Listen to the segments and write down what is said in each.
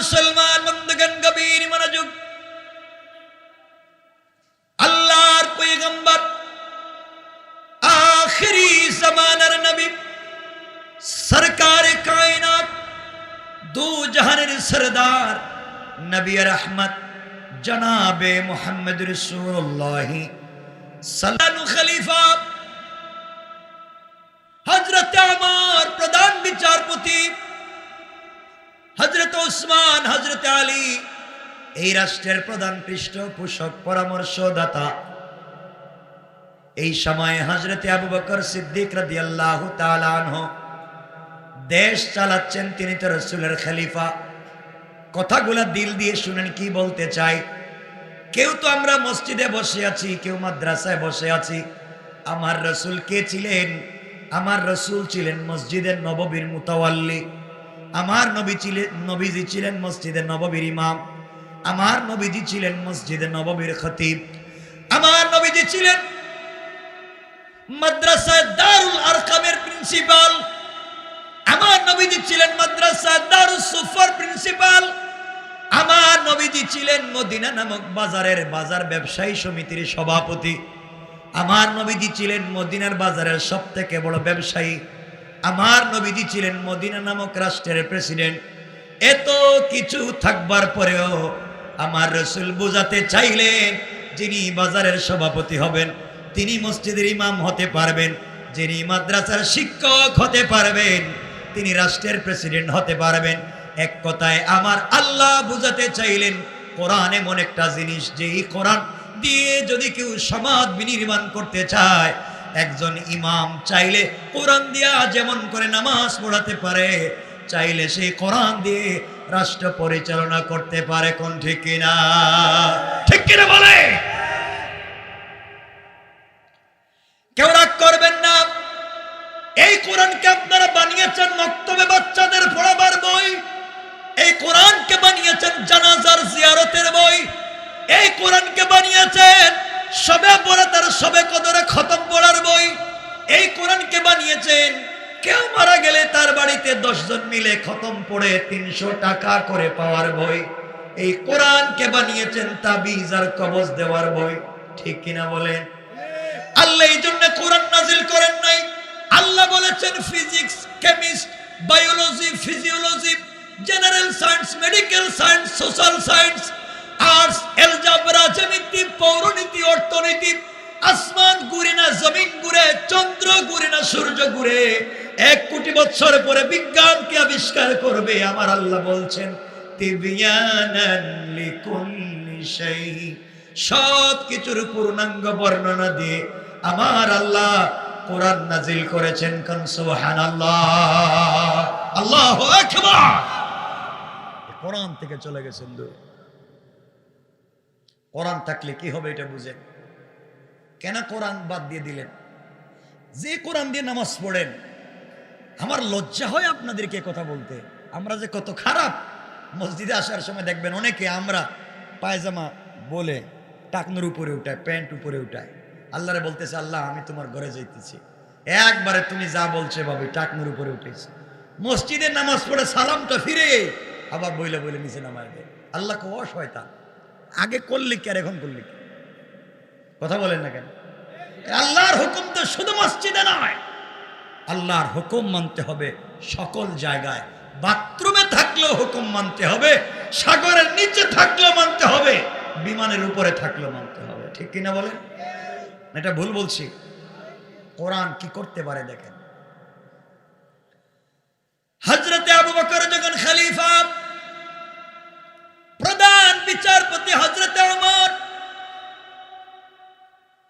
মুসলমান বন্ধুগণ, গভীর মনোযোগ। আল্লাহর পয়গম্বর, আখিরি জামানার নবী, সরকারে কায়নাত, দু জাহানের সরদার, নবী রহমত জনাবে মুহাম্মদ রাসূলুল্লাহ সাল্লাল্লাহু খলিফা হযরত ওমর, প্রধান বিচারপতি হযরত ওসমান, হযরত আলী, এই রাষ্ট্রের প্রধান পৃষ্ঠপোষক, পরামর্শদাতা। এই সময়ে হযরত আবু বকর সিদ্দিক রাদিয়াল্লাহু তাআলা আনহু দেশ চালাচ্ছেন। তিনি তো রাসূলের খলিফা। কথাগুলা দিল দিয়ে শুনেন কি বলতে চাই। কেউ তো আমরা মসজিদে বসে আছি, কেউ মাদ্রাসায় বসে আছি। আমার রাসূল কে ছিলেন? আমার রাসূল ছিলেন মসজিদের নববীর মুতাওয়াল্লি। আমার নবীজি ছিলেন মসজিদে নববীর ইমাম। আমার নবীজি ছিলেন মসজিদে নববীর খতিব। আমার নবীজি ছিলেন মাদ্রাসায় দারুল আরকামের প্রিন্সিপাল। আমার নবীজি ছিলেন মাদ্রাসা দারুস সুফার প্রিন্সিপাল। আমার নবীজি ছিলেন মদিনা নামক বাজার ব্যবসায়ী সমিতির সভাপতি। আমার নবীজি ছিলেন মদিনার বাজারের সবথেকে বড় ব্যবসায়ী। আমার নবীজি ছিলেন মদিনা নামক রাষ্ট্রের প্রেসিডেন্ট। এত কিছু থাকবার পরেও আমার রাসূল বোঝাতে চাইলেন, যিনি বাজারের সভাপতি হবেন, তিনি মসজিদের ইমাম হতে পারবেন, যিনি মাদ্রাসার শিক্ষক হতে পারবেন, তিনি রাষ্ট্রের প্রেসিডেন্ট হতে পারবেন। এক কথায় আমার আল্লাহ বোঝাতে চাইলেন, কোরআন এমন একটা জিনিস যে এই কোরআন দিয়ে যদি কেউ সমাজ বিনির্মাণ করতে চায়, একজন ইমাম চাইলে কোরআন দিয়া যেমন করে নামাজ পড়াতে পারে, চাইলে সেই কোরআন দিয়ে রাষ্ট্র পরিচালনা করতে পারে। কোন ঠিক কিনা? ঠিক কিনা বলে? কেউ রাগ করবেন না। এই কোরআনকে আপনারা বানিয়েছেন মক্তবে বাচ্চাদের পড়াবার বই। এই কোরআনকে বানিয়েছেন জানাজার জিয়ারতের বই। এই কোরআনকে বানিয়েছেন সবে বরাতের সবে কদরে খতম পড়ার বই। এই কোরআনকে বানিয়েছেন কেউ মারা গেলে তার বাড়িতে 10 জন মিলে খতম পড়ে 300 টাকা করে পাওয়ার বই। এই কোরআনকে বানিয়েছেন তাবিজ আর কবজ দেওয়ার বই। ঠিক কিনা বলেন? আল্লাহ এই জন্য কোরআন নাজিল করেন নাই। আল্লাহ বলেছেন physics, chemist, biology, physiology, general science, medical science, social science, arts, algebra, জ্যামিতি, পৌরনীতি, অর্থনীতি। আসমান ঘুরে না, জমিন ঘুরে, চন্দ্র ঘুরে না, সূর্য ঘুরে। 1 কোটি বছর পরে বিজ্ঞানকে আবিষ্কার করবে। আমার আল্লাহ বলছেন তিবিয়ানান লিকুল্লি শাই, সব কিছুর পূর্ণাঙ্গ বর্ণনা দিয়ে আমার আল্লাহ কোরআন নাজিল করেছেন। কোন সুবহানাল্লাহ, আল্লাহু আকবার। কোরআন থেকে চলে গেছেন দূর। কোরআন থাকলে কি হবে এটা বুঝেন। কেন কোরআন বাদ দিয়ে দিলেন? যে কোরআন দিয়ে নামাজ পড়েন, আমার লজ্জা হয় আপনাদেরকে কথা বলতে। আমরা যে কত খারাপ। মসজিদে আসার সময় দেখবেন অনেকে আমরা পায়জামা বলে টাকনুর উপরে উঠায়, প্যান্ট উপরে উঠায়। আল্লাহরে বলতেছে, আল্লাহ আমি তোমার ঘরে যাইতেছি, একবারে তুমি যা বলছে ভাবি টাকনুর উপরে উঠেছে। মসজিদে নামাজ পড়ে সালামটা ফিরে আবার বইলে বইলে নিচে নামায় দেয়। আল্লাহ কো শয়তান, আগে করলি কি আর এখন করলি কি? কথা বলেন না কেন? আল্লাহর হুকুম তো শুধু মসজিদে নয়, আল্লাহর হুকুম মানতে হবে সকল জায়গায়। বাথরুমে থাকলেও হুকুম মানতে হবে, সাগরের নিচে থাকলেও মানতে হবে, বিমানের উপরে থাকলেও মানতে হবে। ঠিক কিনা বলেন? এটা ভুল বলছি? কোরআন কি করতে পারে দেখেন। হযরতে আবু বকর যখন খলিফা, প্রধান বিচারপতি হযরতে ওমর,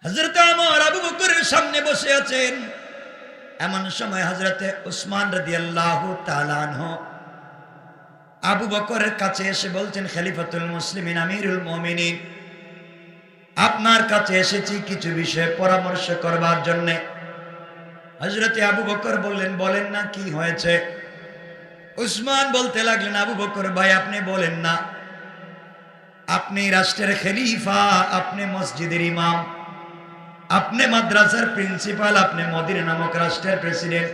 হযরতে ওমর আবু বকরের সামনে বসে আছেন। এমন সময় হযরতে উসমান রাদিয়াল্লাহু তাআলা আনহু আবু বকরের কাছে এসে বলছেন, খলিফাতুল মুসলিমিন, আমিরুল মুমিনিন, আপনার কাছে এসেছি কিছু বিষয়ে পরামর্শ করবার জন্য। হযরতে আবু বকর বললেন, বলেন না কি হয়েছে? উসমান বলতে লাগলেন, আবু বকর ভাই আপনি বলেন না, আপনি রাষ্ট্রের খলিফা, আপনি মসজিদের ইমাম, আপনি মাদ্রাসার প্রিন্সিপাল, আপনি মদিনা নামক রাষ্ট্রের প্রেসিডেন্ট।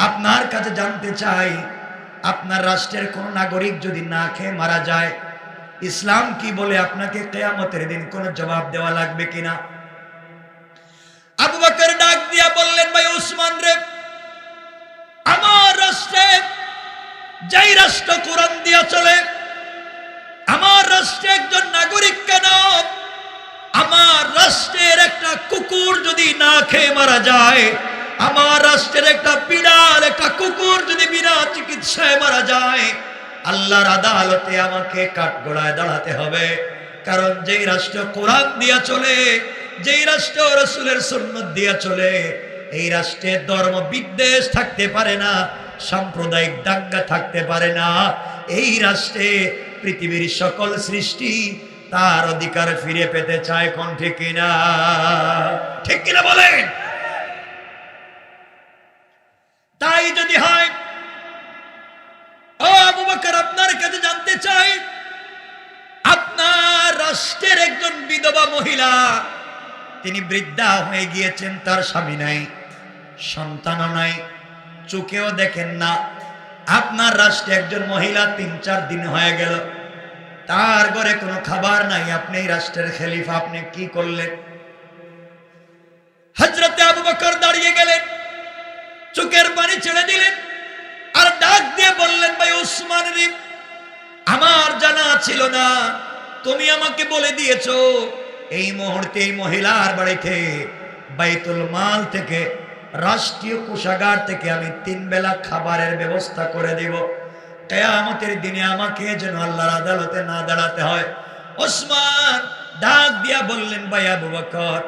আপনার কাছে জানতে চাই, আপনার রাষ্ট্রের কোন নাগরিক যদি না খেয়ে মারা যায়, ইসলাম কি বলে আপনাকে কিয়ামতের দিন কোন জবাব দেওয়া লাগবে কিনা? আবু বকর ডাক দিয়া বললেন, ভাই ওসমান রে, আমার রাষ্ট্রে, যেই রাষ্ট্র কোরআন দিয়া চলে, আমার রাষ্ট্রে একজন নাগরিক কেন, আমার রাষ্ট্রের একটা কুকুর যদি না খেয়ে মারা যায়, আমার রাষ্ট্রের একটা বিড়াল, একটা কুকুর যদি বিনা চিকিৎসায় মারা যায়, আল্লাহর আদালতে আমাকে কাঠগড়ায় দাঁড়াতে হবে। কারণ যেই রাষ্ট্র কোরআন দিয়া চলে, যেই রাষ্ট্র রাসূলের সুন্নাত দিয়া চলে, এই রাষ্ট্রে ধর্ম বিদ্বেষ থাকতে পারে না, সাম্প্রদায়িক দাঙ্গা থাকতে পারে না। এই রাষ্ট্রে পৃথিবীর সকল সৃষ্টি তার অধিকার ফিরে পেতে চায়। কোন ঠিক কিনা? ঠিক কিনা বলেন? তাই যদি হয়, ও আবু বকর, আপনার কাছে জানতে চাই, আপনার রাষ্ট্রের একজন বিধবা মহিলা, তিনি বৃদ্ধা হয়ে গিয়েছেন, তার স্বামী নাই, সন্তানও নাই, চোখেও দেখেন না। আপনার রাষ্ট্রে একজন মহিলা ৩-৪ দিন হয়ে গেল, তার ঘরে কোনো খাবার নাই, আপনি এই রাষ্ট্রের খলিফা, আপনি কি করলেন? হযরতে আবু বকর দাঁড়িয়ে গেলেন, চোখের পানি ছেড়ে দিলেন, আর ডাক দিয়ে বললেন, ভাই ওসমান রে, আমার জানা ছিল না, তুমি আমাকে বলে দিয়েছো এই মুহূর্তে এই মহিলার বাড়িতে বাইতুল মাল থেকে, রাষ্ট্রীয় কোষাগার থেকে আমি 3 বেলা খাবারের ব্যবস্থা করে দিব। কিয়ামতের দিনে আমাকে যেন আল্লাহর আদালতে না দাঁড়াতে হয়। ওসমান ডাক দিয়া বললেন, ভাই আবু বকর,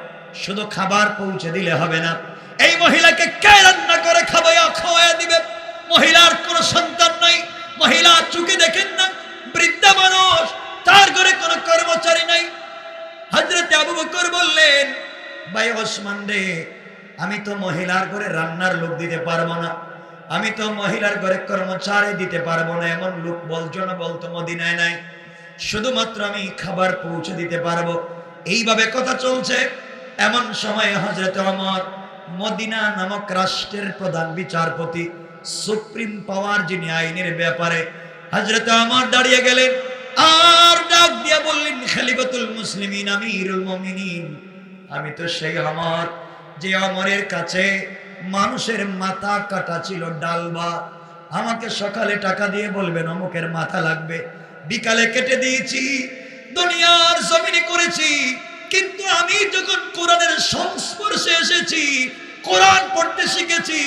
শুধু খাবার পৌঁছে দিলে হবে না, এই মহিলাকে কে রান্না করে খাওয়াইয়া দিবে? মহিলার কোনো সন্তান নাই, মহিলা চোখে দেখেন না, বৃদ্ধা মানুষ, তার ঘরে কোনো কর্মচারী নাই। হযরত আবু বকর বললেন, ভাই ওসমান রে, আমি তো মহিলার ঘরে রান্নার লোক দিতে পারবো না, আমি তো মহিলার ঘরে কর্মচারী দিতে পারবো না, এমন লোক বলতো মদিনায় নাই, শুধুমাত্র আমি খাবার পৌঁছে দিতে পারবো। এইভাবে কথা চলছে। এমন সময় হযরত ওমর, মদিনা নামক রাষ্ট্রের প্রধান বিচারপতি, সুপ্রিম পাওয়ার যিনি আইনের ব্যাপারে, হযরত ওমর দাঁড়িয়ে গেলেন, আর ডাক দিয়া বললেন, খলিফাতুল মুসলিমিন, আমিরুল মুমিনিন, আমি তো সেই ওমর, যে ওমরের কাছে মানুষের মাথা কাটা ছিল ডালবা। আমাকে সকালে টাকা দিয়ে বলবেন অমুকের মাথা লাগবে, বিকালে কেটে দিয়েছি, দুনিয়ার জমিনে করেছি, কিন্তু আমি যখন কোরআনের সংস্পর্শে এসেছি, কোরআন পড়তে শিখেছি,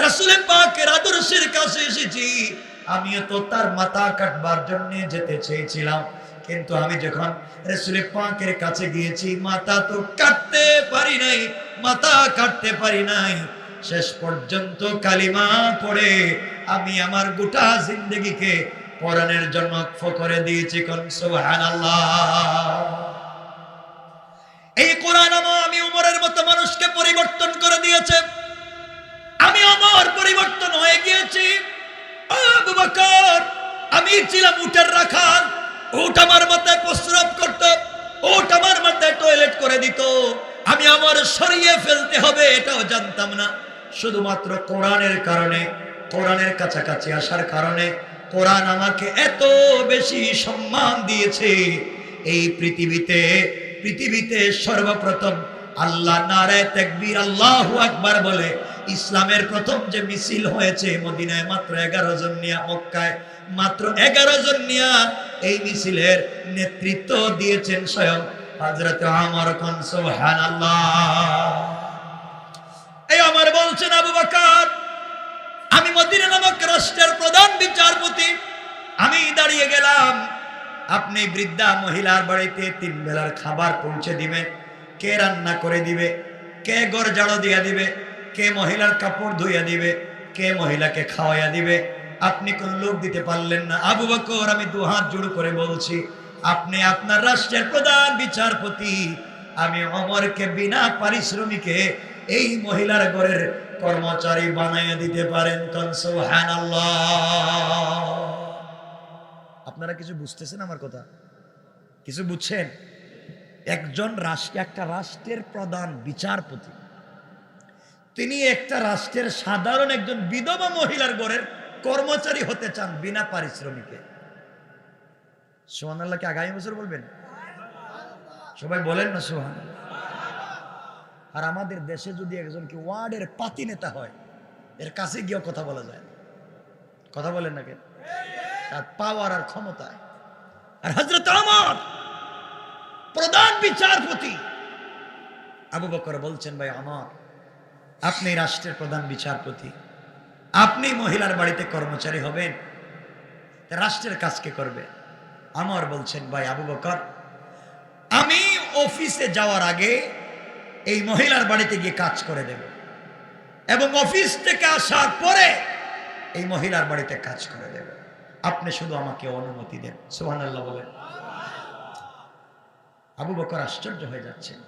রাসূল পাকের আদর্শের কাছে এসেছি, আমিও তো তার মাথা কাটবার জন্য যেতে চেয়েছিলাম, কিন্তু আমি যখন রাসূল পাকের কাছে গিয়েছি, মাথা তো কাটতে পারি নাই, মাথা কাটতে পারি নাই। শেষ পর্যন্ত কালিমা পড়ে আমি আমার গোটা জিন্দেগিকে কোরআনের জন্য ওয়াকফ করে দিয়েছি। কোন সুবহানাল্লাহ। এই কোরআন আমি ওমরের মতো মানুষকে পরিবর্তন করে দিয়েছে। আমি ওমর পরিবর্তন হয়ে গিয়েছি। আবু বকর, আমি ছিলাম উটের রাখাল, উট আমার মাথায় প্রস্রাব করত, উট আমার মাথায় টয়লেট করে দিত, আমি আমার সরিয়ে ফেলতে হবে এটাও জানতাম না। শুধুমাত্র কোরআনের কারণে, কোরআনের কাছাকাছি আসার কারণে কোরআন আমাকে এত বেশি সম্মান দিয়েছে। এই পৃথিবীতে সর্বপ্রথম আল্লাহ নারায়ে তাকবীর, আল্লাহু আকবার বলে ইসলামের প্রথম যে মিছিল হয়েছে মদিনায়, মাত্র 11 জন নিয়ে, মক্কায় মাত্র 11 জন নিয়ে এই মিছিলের নেতৃত্ব দিয়েছেন স্বয়ং হযরত ওমর। কোন সুবহানাল্লাহ। এই ওমর বলছেন, আবু বকর, আমি মদিনা নামক রাষ্ট্রের প্রধান বিচারপতি, আমি দাঁড়িয়ে গেলাম, আপনি বৃদ্ধা মহিলার বাড়িতে 3 বেলার খাবার পৌঁছে দিবেন। কে রান্না করে দিবে? কে ঘর ঝাড়ু দিয়া দিবে? কে মহিলার কাপড় ধুইয়া দিবে? কে মহিলাকে খাওয়াইয়া দিবে? আপনি কোন লোক দিতে পারলেন না। আবু বকর, আমি 2 হাত জোড় করে বলছি, আপনি আপনার রাষ্ট্রের প্রধান বিচারপতি, আমি ওমরকে বিনা পারিশ্রমিকে এই মহিলার ঘরের কর্মচারী বানাইয়া দিতে পারেন। কোন সুবহানাল্লাহ। আপনারা কিছু বুঝতেছেন আমার কথা? কিছু বুঝছেন? একটা রাষ্ট্রের প্রধান বিচারপতি, তিনি একটা রাষ্ট্রের সাধারণ একজন বিধবা মহিলার ঘরের কর্মচারী হতে চান বিনা পারিশ্রমিকে, সুবহানাল্লাহ কি আগামী বছর বলবেন? সবাই বলেন না সুবহানাল্লাহ। আর আমাদের দেশে যদি একজন কি ওয়ার্ডের পাতি নেতা হয়, এর কাছে গিয়েও কথা বলা যায় না। কথা বলেন না কেন? তার পাওয়ার আর ক্ষমতায়। আর হযরত ওমর প্রধান বিচারপতি, আবু বকর বলছেন, ভাই ওমর, আপনি রাষ্ট্রের প্রধান বিচারপতি, আপনি মহিলার বাড়িতে কর্মচারী হবেন, রাষ্ট্রের কাজ কে করবে? ওমর বলছেন, ভাই আবু বকর, আমি অফিসে যাওয়ার আগে এই মহিলার বাড়িতে গিয়ে কাজ করে দেব, এবং অফিস থেকে আসার পরে এই মহিলার বাড়িতে কাজ করে দেব, আপনি শুধু আমাকে অনুমতি দেন। সুবহানাল্লাহ বলেন। আবু বকর আশ্চর্য হয়ে যাচ্ছেন,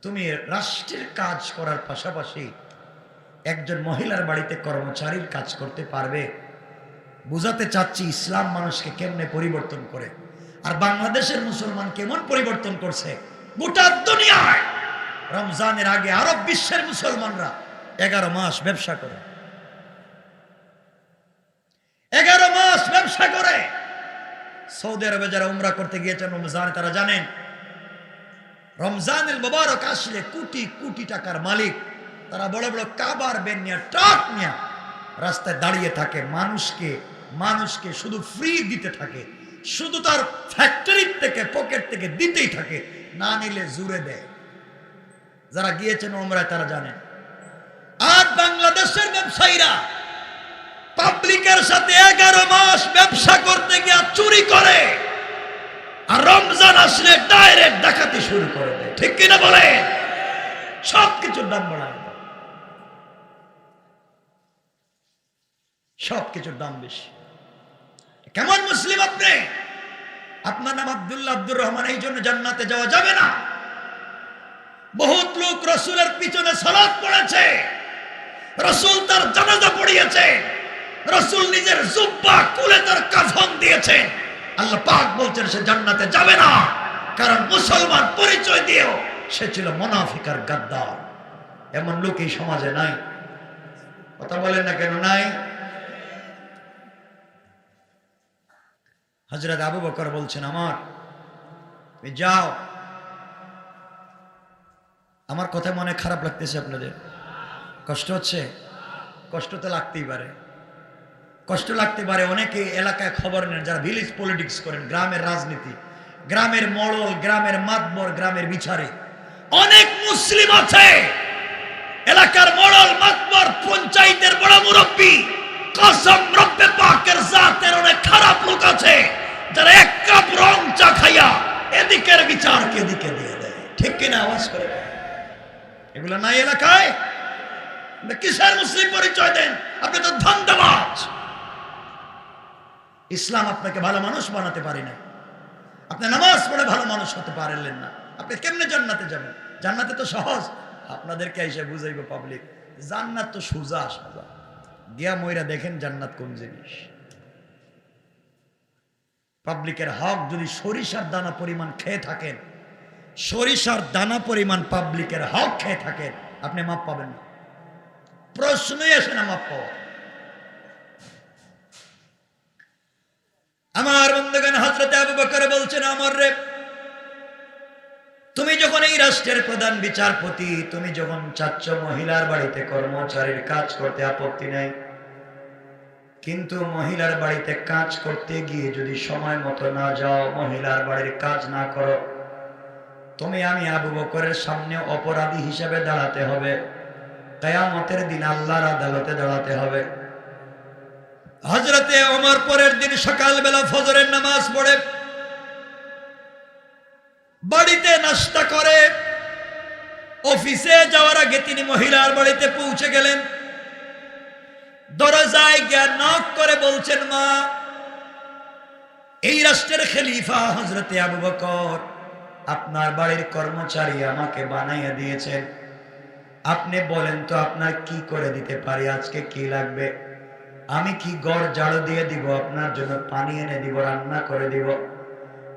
তুমি রাষ্ট্রের কাজ করার পাশাপাশি একজন মহিলার বাড়িতে কর্মচারীর কাজ করতে পারবে? বুঝাতে চাচ্ছি ইসলাম মানুষকে কেমনে পরিবর্তন করে, আর বাংলাদেশের মুসলমান কেমন পরিবর্তন করছে। গোটা দুনিয়ায় রমজানের আগে আরব বিশ্বের মুসলমানরা 11 মাস ব্যবসা করে, 11 মাস ব্যবসা করে। সৌদি আরবে যারা উমরা করতে গিয়েছেন রমজানে, তারা জানেন রমজানুল মুবারক আসলে কোটি কোটি টাকার মালিক, তারা বড় বড় কাবার বেন নিয়ে, ট্রাক নিয়ে রাস্তায় দাঁড়িয়ে থাকে, মানুষকে শুধু ফ্রি দিতে থাকে, শুধু তার ফ্যাক্টরি থেকে পকেট থেকে দিতেই থাকে, না নিলে জুড়ে দেয়। যারা গিয়েছেন উমরায় তারা জানেন। আর বাংলাদেশের ব্যবসায়ীরা পাবলিকের সাথে 11 মাস ব্যবসা করতে গিয়ে চুরি করে, আর রমজান আসলে ডাইরেক্ট ডাকাতি শুরু করে দেয়। ঠিক কিনা বলে? সবকিছুর দাম বাড়ায়, সবকিছুর দাম বেশি। কেমন মুসলিম আপনি? আপনার নাম আব্দুল্লাহ, আব্দুর রহমান, এই জন্য জান্নাতে যাওয়া যাবে না। বহুত লোক রাসূলের পিছনে সালাত পড়েছে, রাসূল তার জানাজা পড়িয়েছে, রাসূল নিজের জুব্বা খুলে তার কাফন দিয়েছে। আল্লাহ পাক বলছেন সে জান্নাতে যাবে না, কারণ মুসলমান পরিচয় দিয়েও সে ছিল মুনাফিক আর গাদ্দার। এমন লোক এই সমাজে নাই। কথা বলেন না কেন নাই? হযরত আবু বকর বলছেন, আমার তুমি যাও। আমার কথা মনে খারাপ লাগতেছে আপনাদের? কষ্ট হচ্ছে? কষ্ট তো লাগতেই পারে, কষ্ট লাগতে পারে। অনেকে এলাকায় খবর নেন, যারা ভিলেজ পলিটিক্স করেন, গ্রামের রাজনীতি, গ্রামের মড়ল, গ্রামের মাতবর, গ্রামের বিচারে অনেক মুসলিম আছে। এলাকার মড়ল, মাতবর, পঞ্চায়েতের বড় মুরব্বী, কসম রব্বে পাকের জাতের অনেক খারাপ লোক আছে, যারা এক কাপ রং চা খাইয়া এদিকের বিচারকে এদিকে দিয়ে দেয়। ঠিক কিনা? আওয়াজ করে। এগুলো নাই এলাকায়? কিসের মুসলিম পরিচয় দেন? আপনি তো ধান্দাবাজ। ইসলাম আপনাকে ভালো মানুষ বানাতে পারে না। আপনি নামাজ পড়ে ভালো মানুষ হতে পারলেন না, আপনি কেমনে জান্নাতে যাবেন? জান্নাতে তো সহজ, আপনাদেরকে এসে বুঝাইব পাবলিক। জান্নাত তো সোজা সোজা, গিয়া মইরা দেখেন জান্নাত কোন জিনিস। পাবলিকের হক যদি সরিষার দানা পরিমাণ খেয়ে থাকেন, সরিষার দানা পরিমাণ পাবলিকের হক খেয়ে থাকেন, আপনি মাপ পাবেন না। প্রশ্নই আসে না মাপ পাওয়া। আমার বন্ধুগণ, হযরত আবু বকর বলছেন, আমর রে, তুমি যখন এই রাষ্ট্রের প্রধান বিচারপতি, তুমি যখন চাচ্ছ মহিলার বাড়িতে কর্মচারীর কাজ করতে, আপত্তি নাই, কিন্তু মহিলার বাড়িতে কাজ করতে গিয়ে যদি সময় মতো না যাও, মহিলার বাড়ির কাজ না করো, তুমি আমি আবু বকরের সামনে অপরাধী হিসেবে দাঁড়াতে হবে। কিয়ামতের দিন আল্লাহর আদালতে দাঁড়াতে হবে। হযরতে ওমর পরের দিন সকালবেলা ফজরের নামাজ পড়ে বাড়িতে নাস্তা করে অফিসে যাওয়ার আগে তিনি মহিলার বাড়িতে পৌঁছে গেলেন। দরজায় গিয়ে নক করে বলছেন, মা, এই রাষ্ট্রের খলিফা হযরতে আবু বকর আপনার বাড়ির কর্মচারী আমাকে বানাইয়া দিয়েছেন, আপনি বলেন তো আপনার কি করে দিতে পারি, আজকে কি লাগবে? আমি কি ঘর ঝাড়ু দিয়ে দিব, আপনার জন্য পানি এনে দিব, রান্না করে দিব?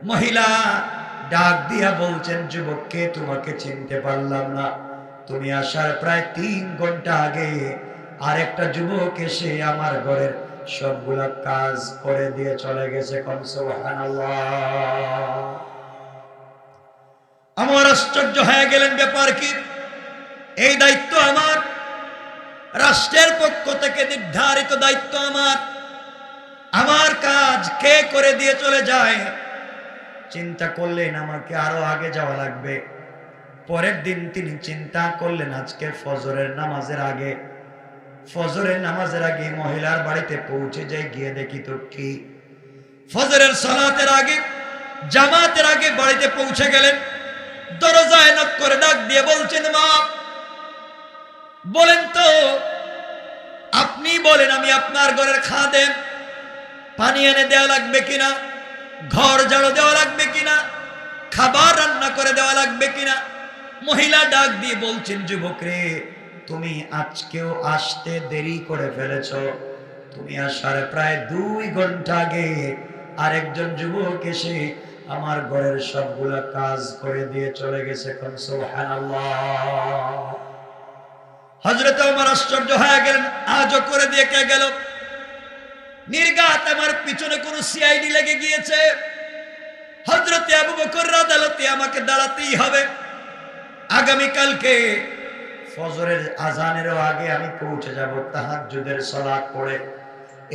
মহিলা ডাক দিয়া বলছেন, যুবককে তোমাকে চিনতে পারলাম না, তুমি আসার প্রায় 3 ঘন্টা আগে আরেকটা যুবক এসে আমার ঘরের সবগুলা কাজ করে দিয়ে চলে গেছে। কোন সুবহানাল্লাহ। আমার আশ্চর্য হয়ে গেলেন, ব্যাপার কি? এই দায়িত্ব আমার, রাষ্ট্রের পক্ষ থেকে নির্ধারিত দায়িত্ব আমার, আমার কাজ কে করে দিয়ে চলে যায়? চিন্তা করলেন আমাকে আরো আগে যাওয়া লাগবে। পরের দিন তিনি চিন্তা করলেন আজকে ফজরের নামাজের আগে, ফজরের নামাজের আগে মহিলার বাড়িতে পৌঁছে যাই, গিয়ে দেখি তো কি। ফজরের সালাতের আগে, জামাতের আগে বাড়িতে পৌঁছে গেলেন। দরজায় নক করে ডাক দিয়ে বলছেন, মা বলেন তো, আপনি বলেন আমি আপনার ঘরের খাদেম, পানি এনে দেওয়া লাগবে কিনা, ঘর ঝাড়ু দেওয়া লাগবে কিনা, খাবার রান্না করে দেওয়া লাগবে কিনা? মহিলা ডাক দিয়ে বলছেন, যুবক রে, তুমি আজকেও আসতে দেরি করে ফেলেছ। তুমি আসার প্রায় 2 ঘন্টা আগে আরেকজন যুবক এসে আমার ঘরের সবগুলা কাজ করে দিয়ে চলে গেছে। কোন সুবহানাল্লাহ। হযরত ওমর আশ্চর্য হয়ে গেলেন, আজও করে দিয়ে কে গেল? নির্ঘাত আমার পিছনে কোন সিআইডি লেগে গিয়েছে। হযরতে আবু বকর আদালতে আমাকে দাঁড়াতেই হবে। আগামীকালকে ফজরের আজানেরও আগে আমি পৌঁছে যাব, তাহাজ্জুদের সালাত পড়ে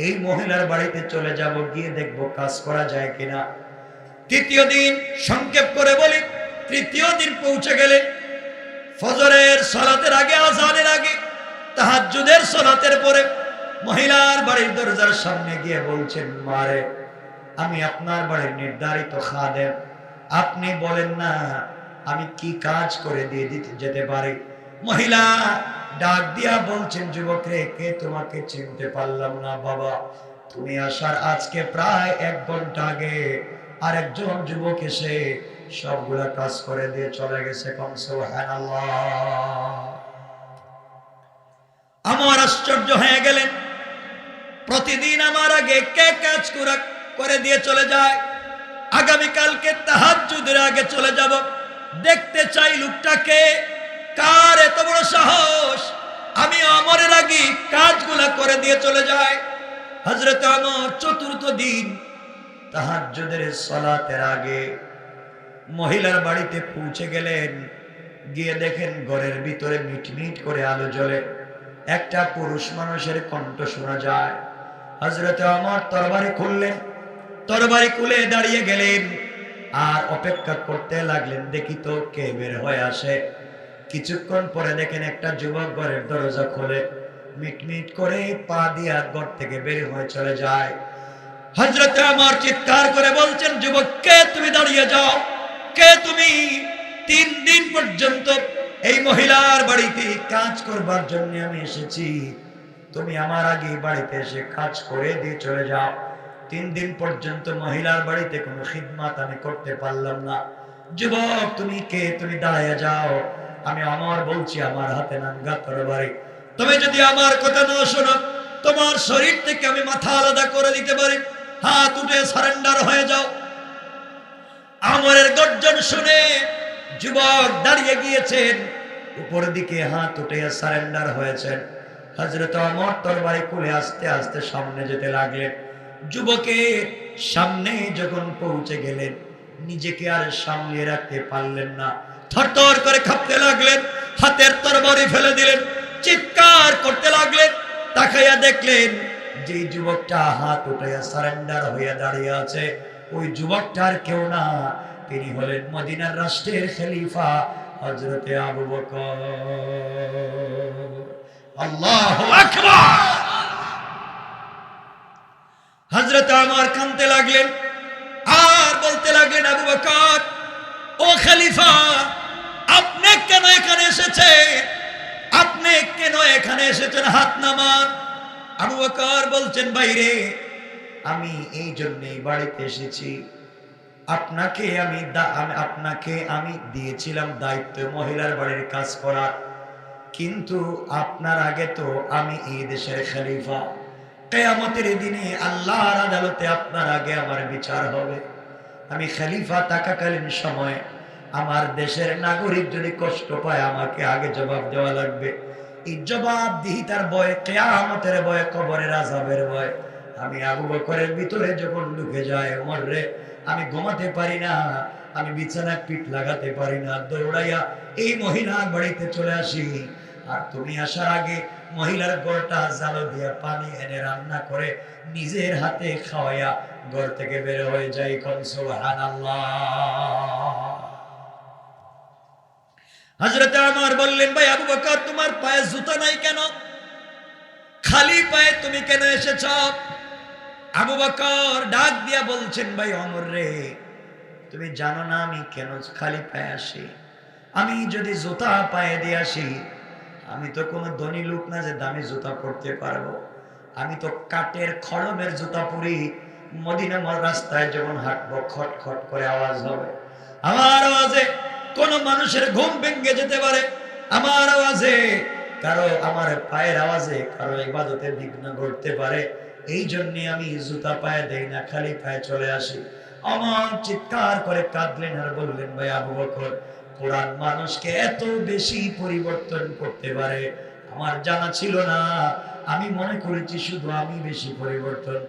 এই মহিলার বাড়িতে চলে যাব, গিয়ে দেখব কাজ করা যায় কিনা। তৃতীয় দিন, সংক্ষেপ করে বলি, তৃতীয় দিন পৌঁছে গেলে ফজরের সালাতের আগে, আজানের আগে, তাহাজ্জুদের সালাতের পরে মহিলার বাড়ির দরজার সামনে গিয়ে বলছেন, মারে আমি আপনার বাড়ির নির্ধারিত খাদেম, আপনি বলেন না আমি কি কাজ করে দিয়ে দিতে যেতে পারি। মহিলা ডাক দিয়া বলছেন, যুবক রে, কে তোমাকে চিনতে পারলাম না বাবা। তুমি আসার আজকে প্রায় 1 ঘন্টা আগে আরেকজন যুবক এসে সবগুলা কাজ করে দিয়ে চলে গেছে। কোন সুবহানাল্লাহ। আমার আশ্চর্য হয়ে গেলেন, প্রতিদিন আমার আগে কে কাজ করে দিয়ে চলে যায়? আগামীকালকে তাহাজ্জুদের আগে চলে যাব, দেখতে চাই লোকটাকে, কার এত বড় সাহস আমি ওমরের আগে কাজগুলা করে দিয়ে চলে যায়। হযরত ওমর চতুর্থ দিন তাহাজ্জুদের সালাতের আগে মহিলার বাড়িতে পৌঁছে গেলেন। গিয়ে দেখেন ঘরের ভিতরে মিটমিট করে আলো জ্বলে, একটা পুরুষ মানুষের কণ্ঠ শোনা যায়। হযরত ওমর তরবারি খুললেন, তরবারি খুলে দাঁড়িয়ে গেলেন আর অপেক্ষা করতে লাগলেন, দেখি তো কে বের হয়ে আসে। কিছুক্ষণ পরে দেখেন একটা যুবক ঘরের দরজা খোলে, মিটমিট করে পা দিয়া ঘর থেকে বের হয়ে চলে যায়। হযরত ওমর চিৎকার করে বলছেন, যুবক কে তুমি? দাঁড়িয়ে যাও, কে তুমি? 3 দিন পর্যন্ত এই মহিলার বাড়িতে কাজ করবার জন্য আমি এসেছি, তুমি আমার আগে বাড়িতে এসে কাজ করে দিয়ে চলে যাও। 3 দিন পর্যন্ত মহিলার বাড়িতে কোনো খিদমত আমি করতে পারলাম না। যুবক তুমি কে? তুমি দাঁড়িয়ে যাও। আমি ওমর বলছি, আমার হাতে নাঙ্গা তরবারি, তুমি যদি আমার কথা না শোনো, তোমার শরীর থেকে আমি মাথা আলাদা করে দিতে পারি। হাত উঠে সারেন্ডার হয়ে যাও। ওমরের গর্জন শুনে যুবক দাঁড়িয়ে গিয়েছেন, উপর দিকে হাত উঠে সারেন্ডার হয়েছেন। হযরত ওমর তরবারি খুলে আস্তে আস্তে সামনে যেতে লাগলেন। যুবকের সামনে যখন পৌঁছে গেলেন, নিজেকে আর সামলিয়ে রাখতে পারলেন না, থরথর করে কাঁপতে লাগলেন, হাতের তরবারি ফেলে দিলেন, চিৎকার করতে লাগলেন। তাকাইয়া দেখলেন যে যুবকটা হাত উঠাইয়া সারেন্ডার হইয়া দাঁড়িয়ে আছে, ওই যুবকটার কেউ না, তিনি হলেন মদিনার রাষ্ট্রের খলিফা হযরতে আবু বকর। আল্লাহু আকবার। হযরত ওমর কাঁদতে লাগলেন আর বলতে লাগলেন, আবু বকর, ও খলিফা, আপনি কেন এখানে এসেছেন? আপনি কেন এখানে এসেছেন? হাত নামান। আবু বকর বলছেন, ভাইরে, আমি এই জন্যই বাড়িতে এসেছি, আপনাকে আমি দিয়েছিলাম দায়িত্ব মহিলার বাড়ির কাজ করার, কিন্তু আপনার আগে তো আমি এই দেশের খলিফা। কিয়ামতের দিনে আল্লাহর আদালতে আপনার আগে আমার বিচার হবে। আমি খলিফা থাকাকালীন সময় আমার দেশের নাগরিক যদি কষ্ট পায়, আমাকে আগে জবাব দেওয়া লাগবে। এই জবাবদিহিতার ভয়, কিয়ামতের ভয়, কবরের আযাবের ভয় আমি আবু বকরের ভিতরে যখন ঢুকে যায়, ওমর রে আমি ঘুমাতে পারি না, আমি বিছানায় পিঠ লাগাতে পারি না, দৌড়াইয়া এই মহিলার বাড়িতে চলে আসি। আর তুমি আসার আগে মহিলার ঘরটা জালো দিয়ে পানি এনে রান্না করে নিজের হাতে খাওয়াইয়া ঘর থেকে বের হয়ে যাই। কোন সুবহানাল্লাহ। হযরত ওমর বললেন, ভাই আবু বকর, তোমার পায়ে জুতা নাই কেন? খালি পায়ে তুমি কেন এসেছ? আবু বকর ডাক দিয়া বলছেন, ভাই ওমর রে, তুমি জানো না আমি কেন খালি পায়ে আসি? আমি যদি জুতা পায়ে দিয়ে আসি, আমি তো কোনো ধনী লোক না যে দামি জুতা পরতে পারবো। আমি তো কাঠের খড়মের জুতা পরি। মদিনা রাস্তায় যখন হাঁটবো খট খট করে আওয়াজ হবে, আমার আওয়াজে কোন মানুষের ঘুম ভেঙে যেতে পারে, আমার আওয়াজে কারো, আমার পায়ের আওয়াজে কারো ইবাদতে বিঘ্ন ঘটতে পারে। এই জন্য আমি জুতা পায়ে দেই না, খালি পায়ে চলে আসি। আমার চিৎকার করে কাঁদলেন আর বললেন, ভাই আবু বকর, কোরআন মানুষকে এত বেশি পরিবর্তন করতে পারে আমার জানা ছিল না। আমি মনে করেছি শুধু আমি বেশি পরিবর্তন।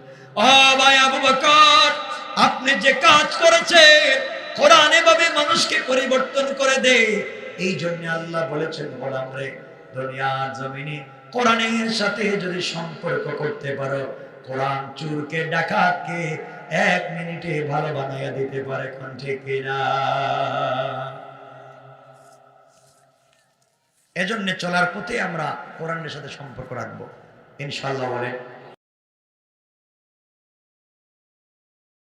ও ভাই আবু বকর, আপনি যে কাজ করেছেন, কোরআন এভাবে মানুষকে পরিবর্তন করে দেয়। এই জন্য আল্লাহ বলেছেন, গোলাম রে, দুনিয়ার জমিনে কোরআনের সাথে যদি সম্পর্ক করতে পারো, কোরআন চুরকে ডাকাতকে 1 মিনিটে ভালো বানাইয়া দিতে পারে। কোন ঠিক কিনা? এজন্য চলার পথে আমরা কোরআনের সাথে সম্পর্ক রাখবো ইনশাআল্লাহ। বলে